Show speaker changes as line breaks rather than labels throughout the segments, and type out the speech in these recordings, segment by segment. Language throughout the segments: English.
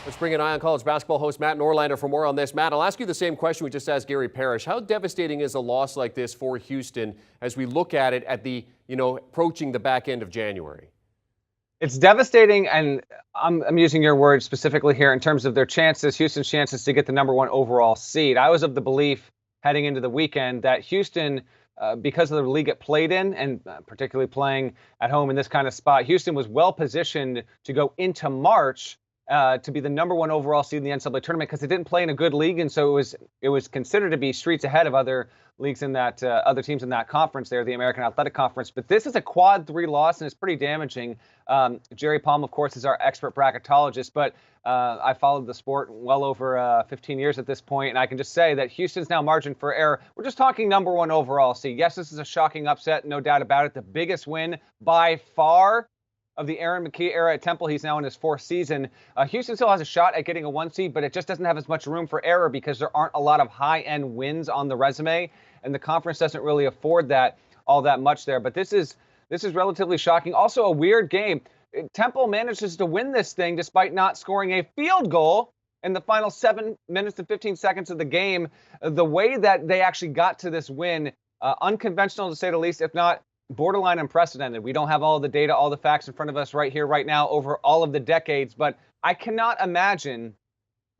Let's bring in Ion College basketball host Matt Norlander for more on this. Matt, I'll ask you the same question we just asked Gary Parrish. How devastating is a loss like this for Houston as we look at it at the, approaching the back end of January?
It's devastating, and I'm using your words specifically here in terms of their chances, Houston's chances to get the #1 overall seed. I was of the belief heading into the weekend that Houston, because of the league it played in, and particularly playing at home in this kind of spot, Houston was well positioned to go into March to be the #1 overall seed in the NCAA tournament because it didn't play in a good league, and so it was considered to be streets ahead of other leagues in that other teams in that conference there, the American Athletic Conference. But this is a quad 3 loss, and it's pretty damaging. Jerry Palm, of course, is our expert bracketologist, but I followed the sport well over 15 years at this point, and I can just say that Houston's now margin for error. We're just talking #1 overall seed. Yes, this is a shocking upset, no doubt about it. The biggest win by far of the Aaron McKie era at Temple. He's now in his 4th season. Houston still has a shot at getting a 1 seed, but it just doesn't have as much room for error because there aren't a lot of high-end wins on the resume, and the conference doesn't really afford that all that much there. But this is relatively shocking. Also a weird game. Temple manages to win this thing despite not scoring a field goal in the final 7 minutes and 15 seconds of the game. The way that they actually got to this win, unconventional to say the least, if not borderline unprecedented. We don't have all the data, all the facts in front of us right here, right now, over all of the decades, but I cannot imagine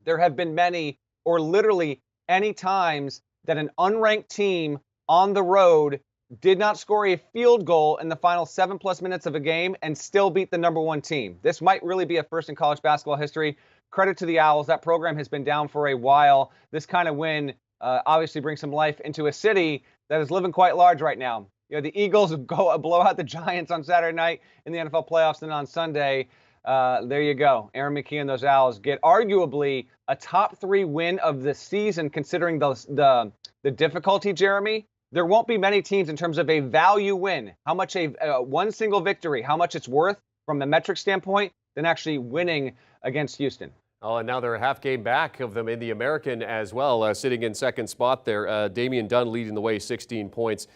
there have been many or literally any times that an unranked team on the road did not score a field goal in the final 7+ minutes of a game and still beat the #1 team. This might really be a first in college basketball history. Credit to the Owls. That program has been down for a while. This kind of win obviously brings some life into a city that is living quite large right now. The Eagles go blow out the Giants on Saturday night in the NFL playoffs, and on Sunday, there you go. Aaron McKie and those Owls get arguably a top 3 win of the season, considering the difficulty, Jeremy. There won't be many teams in terms of a value win, how much one single victory, how much it's worth from a metric standpoint, than actually winning against Houston.
Oh, and now they're a half game back of them in the American as well, sitting in second spot there. Damian Dunn leading the way, 16 points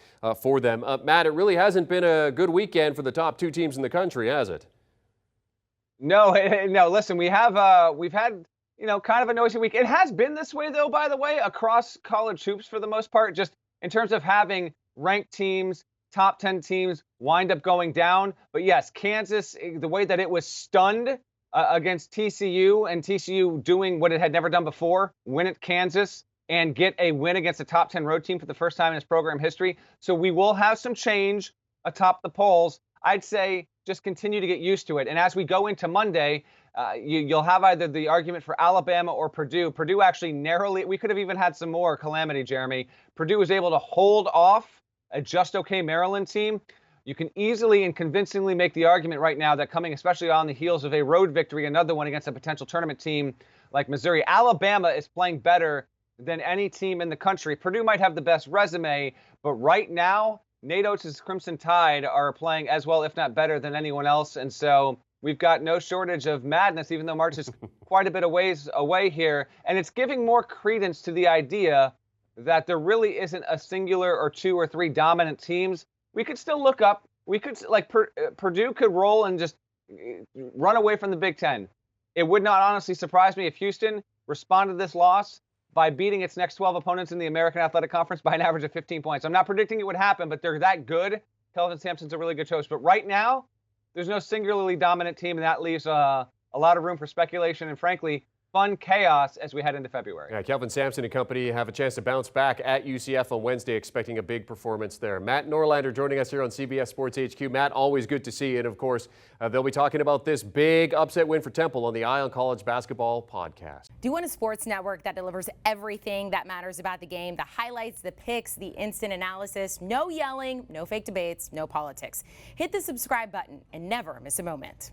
for them. Matt, it really hasn't been a good weekend for the top 2 teams in the country, has it?
No. Listen, we've had kind of a noisy week. It has been this way, though, by the way, across college hoops for the most part, just in terms of having ranked teams, top 10 teams wind up going down. But yes, Kansas, the way that it was stunned against TCU, and TCU doing what it had never done before, win at Kansas and get a win against a top 10 road team for the first time in its program history. So we will have some change atop the polls. I'd say just continue to get used to it. And as we go into Monday, you'll have either the argument for Alabama or Purdue. Purdue actually narrowly, we could have even had some more calamity, Jeremy. Purdue was able to hold off a just okay Maryland team. You can easily and convincingly make the argument right now that coming especially on the heels of a road victory, another one against a potential tournament team like Missouri, Alabama is playing better than any team in the country. Purdue might have the best resume, but right now, Nate Oates' Crimson Tide are playing as well, if not better, than anyone else. And so we've got no shortage of madness, even though March is quite a bit of ways away here. And it's giving more credence to the idea that there really isn't a singular or 2 or 3 dominant teams. We could still look up. We could, Purdue could roll and just run away from the Big Ten. It would not honestly surprise me if Houston responded to this loss by beating its next 12 opponents in the American Athletic Conference by an average of 15 points. I'm not predicting it would happen, but they're that good. Kelvin Sampson's a really good coach. But right now, there's no singularly dominant team, and that leaves a lot of room for speculation and, frankly, fun chaos as we head into February.
Yeah, Kelvin Sampson and company have a chance to bounce back at UCF on Wednesday, expecting a big performance there. Matt Norlander joining us here on CBS Sports HQ. Matt, always good to see you. And, of course, they'll be talking about this big upset win for Temple on the Ion College Basketball Podcast.
Do you want a sports network that delivers everything that matters about the game? The highlights, the picks, the instant analysis, no yelling, no fake debates, no politics. Hit the subscribe button and never miss a moment.